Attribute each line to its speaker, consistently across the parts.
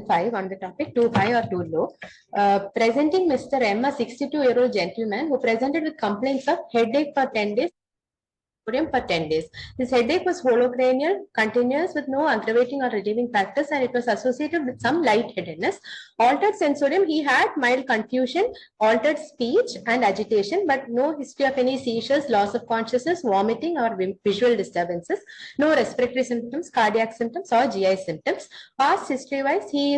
Speaker 1: 2.5 on the topic, too high or too low. Presenting Mr. M, a 62-year-old gentleman who presented with complaints of headache for 10 days for 10 days. His headache was holocranial, continuous with no aggravating or relieving factors, and it was associated with some lightheadedness. Altered sensorium, he had mild confusion, altered speech and agitation, but no history of any seizures, loss of consciousness, vomiting or visual disturbances, no respiratory symptoms, cardiac symptoms or GI symptoms. Past history-wise, he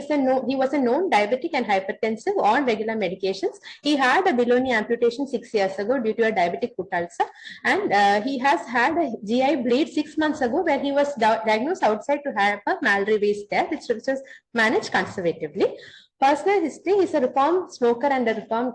Speaker 1: was a known diabetic and hypertensive on regular medications. He had a below knee amputation 6 years ago due to a diabetic foot ulcer, and he has had a GI bleed 6 months ago where he was diagnosed outside to have a Mallory-based death, which was managed conservatively. Personal history: he's a reformed smoker and a reformed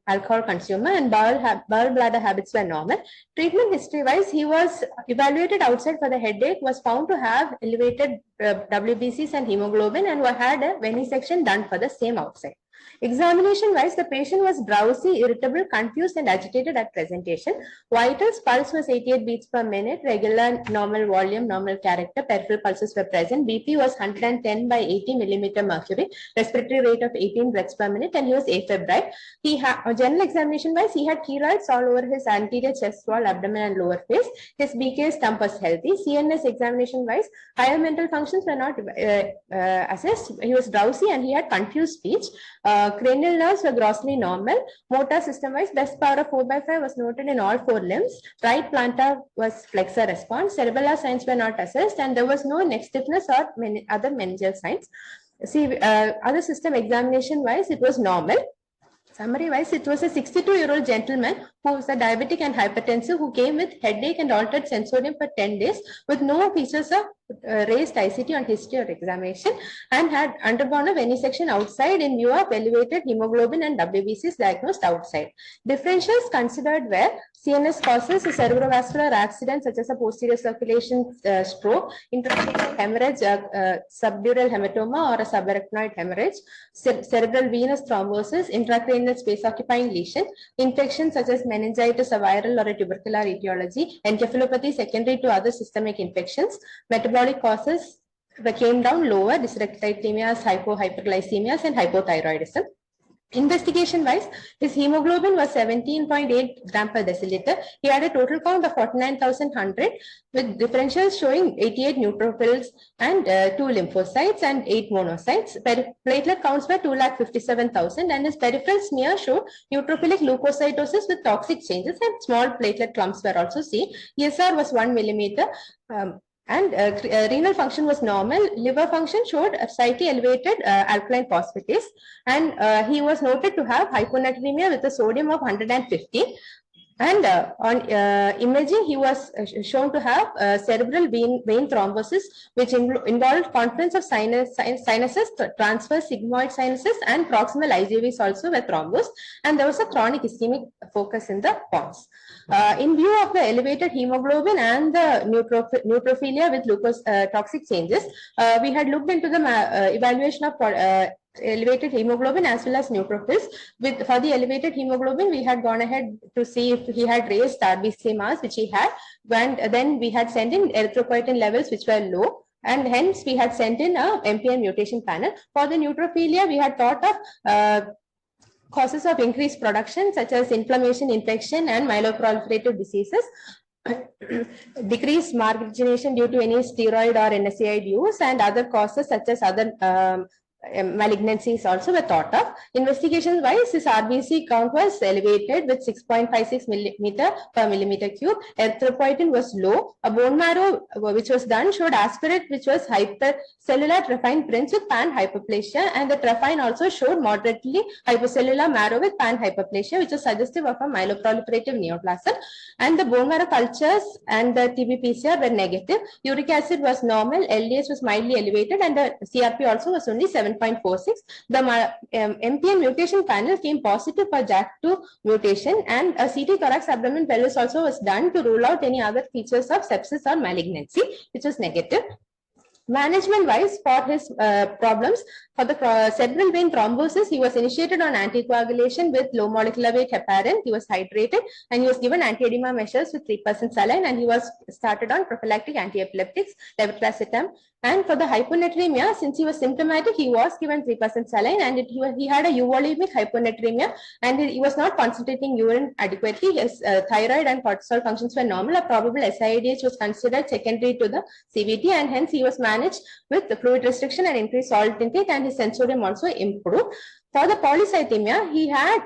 Speaker 1: alcohol consumer, and bowel bladder habits were normal. Treatment history-wise, he was evaluated outside for the headache, was found to have elevated WBCs and hemoglobin, and had a venesection done for the same outside. Examination-wise, the patient was drowsy, irritable, confused, and agitated at presentation. Vitals: pulse was 88 beats per minute, regular, normal volume, normal character, peripheral pulses were present. BP was 110 by 80 millimeter mercury, respiratory rate of 18 breaths per minute, and he was afebrile. He had general examination-wise, he had keloids all over his anterior chest wall, abdomen, and lower face. His BK stump was healthy. CNS examination-wise, higher mental functions were not assessed. He was drowsy and he had confused speech. Cranial nerves were grossly normal. Motor system-wise, best power of 4/5 was noted in all 4 limbs. Right plantar was flexor response. Cerebellar signs were not assessed, and there was no neck stiffness or other meningeal signs. See, other system examination-wise, it was normal. Summary-wise, it was a 62-year-old gentleman who was a diabetic and hypertensive who came with headache and altered sensorium for 10 days with no features of raised ICT on history or examination, and had undergone a venesection outside in view of elevated hemoglobin and WBCs diagnosed outside. Differentials considered were CNS causes, a cerebrovascular accident such as a posterior circulation stroke, intracranial hemorrhage, subdural hematoma or a subarachnoid hemorrhage, cerebral venous thrombosis, intracranial space occupying lesion, infections such as meningitis, a viral or a tubercular etiology, encephalopathy secondary to other systemic infections. Metabolic causes came down lower, dyslipidemias, hypoglycemias, and hypothyroidism. Investigation wise, his hemoglobin was 17.8 gram per deciliter. He had a total count of 49,100 with differentials showing 88 neutrophils and 2 lymphocytes and 8 monocytes. Platelet counts were 257,000, and his peripheral smear showed neutrophilic leukocytosis with toxic changes, and small platelet clumps were also seen. ESR was 1 millimeter. And renal function was normal. Liver function showed a slightly elevated alkaline phosphatase, and he was noted to have hyponatremia with a sodium of 150. And on imaging, he was shown to have cerebral vein thrombosis, which involved confluence of sinuses, transverse sigmoid sinuses, and proximal IJVs also were thrombosed, and there was a chronic ischemic focus in the pons. In view of the elevated hemoglobin and the neutrophilia with toxic changes, we had looked into the evaluation of elevated hemoglobin as well as neutrophils. For the elevated hemoglobin, we had gone ahead to see if he had raised RBC mass, which he had, and then we had sent in erythropoietin levels which were low, and hence we had sent in a MPN mutation panel. For the neutrophilia, we had thought of causes of increased production such as inflammation, infection, and myeloproliferative diseases. Decreased margination due to any steroid or NSAID use, and other causes such as other malignancies also were thought of. Investigation wise, his RBC count was elevated with 6.56 millimeter per millimeter cube. Erythropoietin was low. A bone marrow which was done showed aspirate which was hypercellular trephine prints with pan hyperplasia, and the trephine also showed moderately hypocellular marrow with pan hyperplasia, which was suggestive of a myeloproliferative neoplasm. And the bone marrow cultures and the TB-PCR were negative. Uric acid was normal. LDH was mildly elevated, and the CRP also was only 7.46. The MPN mutation panel came positive for JAK2 mutation, and a CT thorax abdomen pelvis also was done to rule out any other features of sepsis or malignancy, which was negative. Management wise, for his problems, for the cerebral vein thrombosis, he was initiated on anticoagulation with low molecular weight heparin. He was hydrated and he was given anti-edema measures with 3% saline, and he was started on prophylactic anti-epileptics, levetiracetam. And for the hyponatremia, since he was symptomatic, he was given 3% saline, and he had a euvolemic hyponatremia, and he was not concentrating urine adequately. His thyroid and cortisol functions were normal. A probable SIADH was considered secondary to the CVT, and hence he was managed with the fluid restriction and increased salt intake, and his sensorium also improved. For the polycythemia,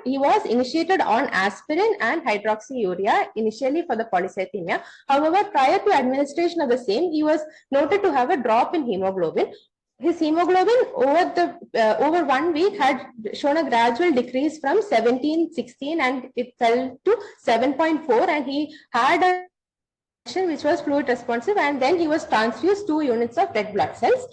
Speaker 1: he was initiated on aspirin and hydroxyurea initially for the polycythemia. However, prior to administration of the same, he was noted to have a drop in hemoglobin. His hemoglobin over 1 week had shown a gradual decrease from 17-16, and it fell to 7.4, and he had a which was fluid responsive, and then he was transfused 2 units of red blood cells.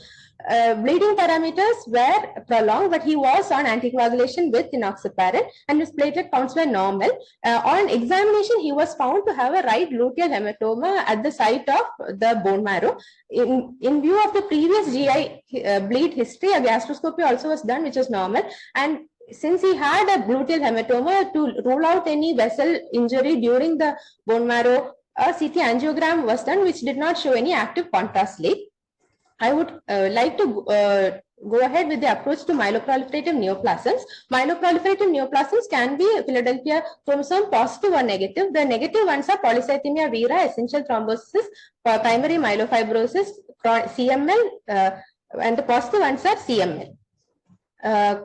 Speaker 1: Bleeding parameters were prolonged, but he was on anticoagulation with enoxaparin, and his platelet counts were normal. On examination, he was found to have a right luteal hematoma at the site of the bone marrow. In view of the previous GI bleed history, a gastroscopy also was done, which was normal. And since he had a luteal hematoma, to rule out any vessel injury during the bone marrow, a CT angiogram was done, which did not show any active contrast leak. I would like to go ahead with the approach to myeloproliferative neoplasms. Myeloproliferative neoplasms can be Philadelphia chromosome positive or negative. The negative ones are polycythemia vera, essential thrombosis, primary myelofibrosis, CML, and the positive ones are CML.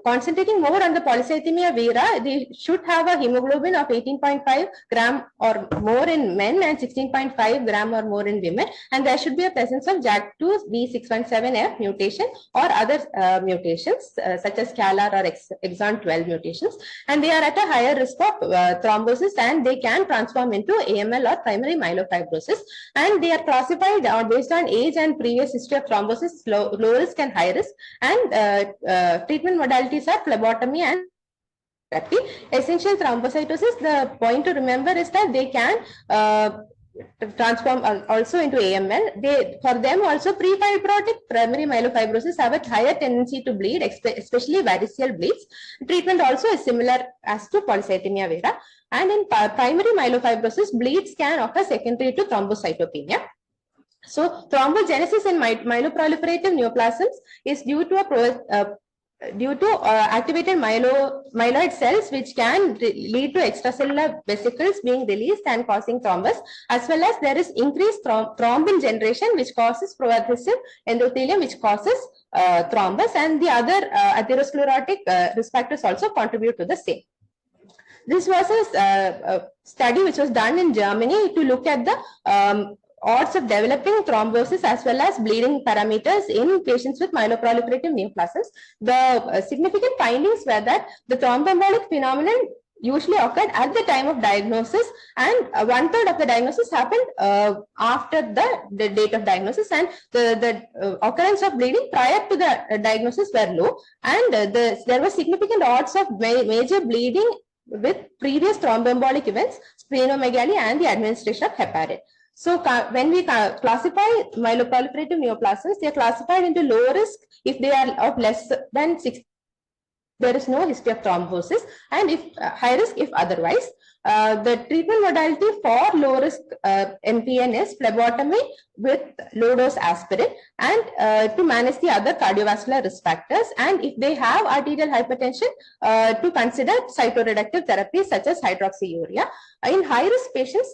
Speaker 1: Concentrating more on the polycythemia vera, they should have a hemoglobin of 18.5 gram or more in men and 16.5 gram or more in women, and there should be a presence of JAK2 B617F mutation or other mutations such as CALR or exon 12 mutations, and they are at a higher risk of thrombosis, and they can transform into AML or primary myelofibrosis, and they are classified based on age and previous history of thrombosis, low risk and high risk, and treatment modalities are phlebotomy and therapy. Essential thrombocytosis, the point to remember is that they can transform also into AML. For them also, pre-fibrotic primary myelofibrosis have a higher tendency to bleed, especially variceal bleeds. Treatment also is similar as to polycythemia vera. And in primary myelofibrosis, bleeds can occur secondary to thrombocytopenia. So thrombogenesis in myeloproliferative neoplasms is due to activated myeloid cells, which can lead to extracellular vesicles being released and causing thrombus, as well as there is increased thrombin generation, which causes proadhesive endothelium, which causes thrombus, and the other atherosclerotic risk factors also contribute to the same. This was a study which was done in Germany to look at the odds of developing thrombosis as well as bleeding parameters in patients with myeloproliferative neoplasms. The significant findings were that the thromboembolic phenomenon usually occurred at the time of diagnosis, and 1/3 of the diagnosis happened after the date of diagnosis, and the occurrence of bleeding prior to the diagnosis were low, and there were significant odds of major bleeding with previous thromboembolic events, splenomegaly, and the administration of heparin. So when we classify myeloproliferative neoplasms, they are classified into low risk if they are of less than 6. There is no history of thrombosis, and if high risk if otherwise. The treatment modality for low risk MPN is phlebotomy with low dose aspirin, and to manage the other cardiovascular risk factors, and if they have arterial hypertension, to consider cytoreductive therapies such as hydroxyurea. In high risk patients,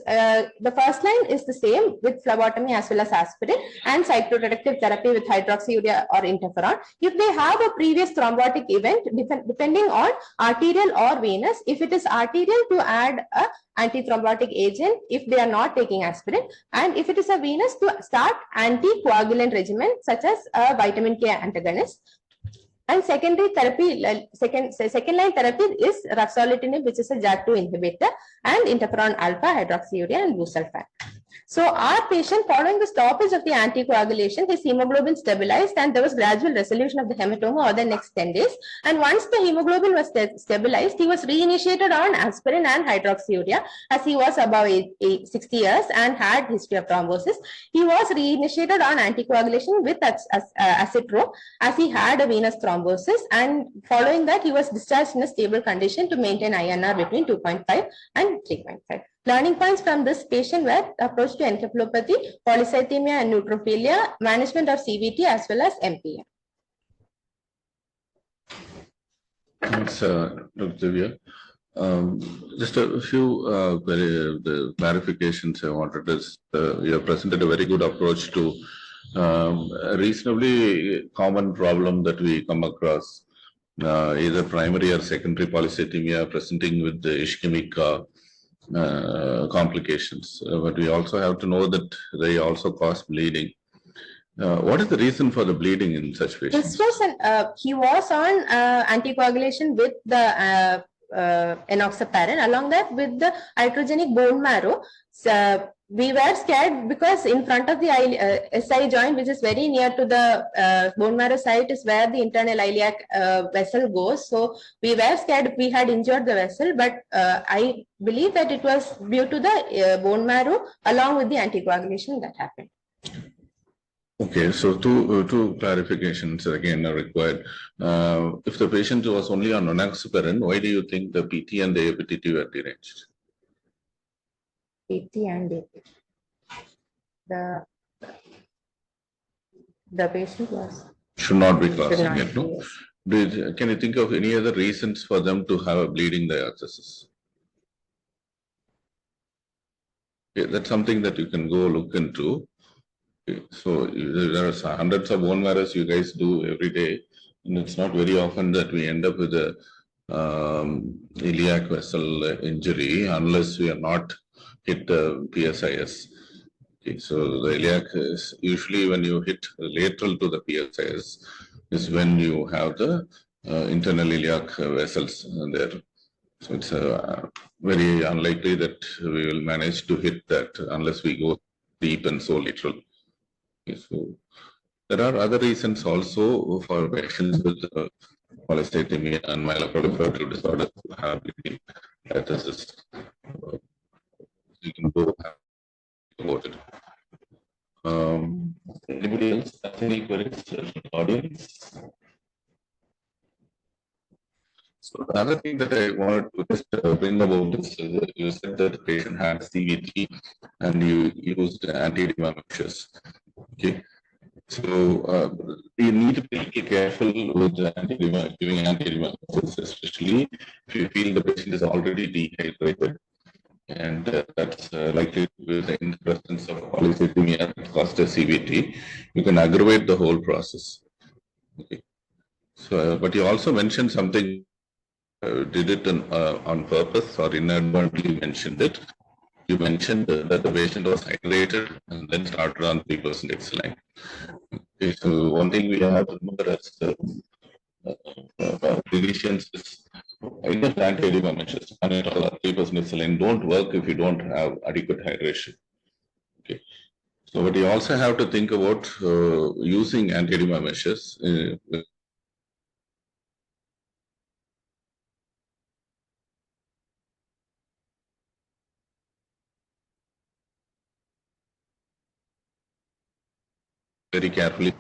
Speaker 1: the first line is the same with phlebotomy as well as aspirin and cytoreductive therapy with hydroxyurea or interferon. If they have a previous thrombotic event, depending on arterial or venous, if it is arterial, to add a antithrombotic agent if they are not taking aspirin, and if it is a venous, to start anticoagulant regimen such as a vitamin K antagonist. And secondary therapy, second line therapy is ruxolitinib, which is a JAK2 inhibitor, and interferon alpha, hydroxyurea, and busulfan. So our patient, following the stoppage of the anticoagulation, his hemoglobin stabilized and there was gradual resolution of the hematoma over the next 10 days. And once the hemoglobin was stabilized, he was reinitiated on aspirin and hydroxyurea as he was above 60 years and had history of thrombosis. He was reinitiated on anticoagulation with acetro as he had a venous thrombosis, and following that he was discharged in a stable condition to maintain INR between 2.5 and 3.5. Learning points from this patient were approach to encephalopathy, polycythemia and neutrophilia, management of CVT as well as MPM.
Speaker 2: Thanks, Dr. Divya. Just a few clarifications I wanted. You have presented a very good approach to a reasonably common problem that we come across, either primary or secondary polycythemia presenting with the ischemic complications. But we also have to know that they also cause bleeding. What is the reason for the bleeding in such patients?
Speaker 1: This was he was on anticoagulation with the enoxaparin, along that with the iatrogenic bone marrow. So we were scared because in front of the SI joint, which is very near to the bone marrow site, is where the internal iliac vessel goes. So we were scared if we had injured the vessel, but I believe that it was due to the bone marrow along with the anticoagulation that happened.
Speaker 2: Okay, so two clarifications again are required. If the patient was only on enoxaparin, why do you think the PT and the APTT were deranged?
Speaker 1: PT and APTT. The patient was
Speaker 2: should not be causing it, no? Can you think of any other reasons for them to have a bleeding diathesis? Okay, that's something that you can go look into. Okay, so there are hundreds of bone marrows you guys do every day, and it's not very often that we end up with a iliac vessel injury unless we are not hit PSIS. Okay, so the iliac is usually when you hit lateral to the PSIS is when you have the internal iliac vessels there. So it's very unlikely that we will manage to hit that unless we go deep and so lateral. Okay, so there are other reasons also for patients with polycythemia and myeloproliferative disorders who have bleeding diathesis. You can go about it. Anybody else have any queries in the audience? So the other thing that I wanted to just bring about is you said that the patient had CVT and you used anti-edema measures. Okay. So you need to be careful with giving anti-edema measures, especially if you feel the patient is already dehydrated. And that's likely with the presence of polycythemia that caused a CVT, you can aggravate the whole process. Okay. So, but you also mentioned something, did it on purpose or inadvertently mentioned it. You mentioned that the patient was hydrated and then started on 3% Xline. Okay, so one thing we have to remember as clinicians is enough anti-edema measures, mannitol or 3% Xline don't work if you don't have adequate hydration. Okay. So, but you also have to think about using anti-edema measures very carefully.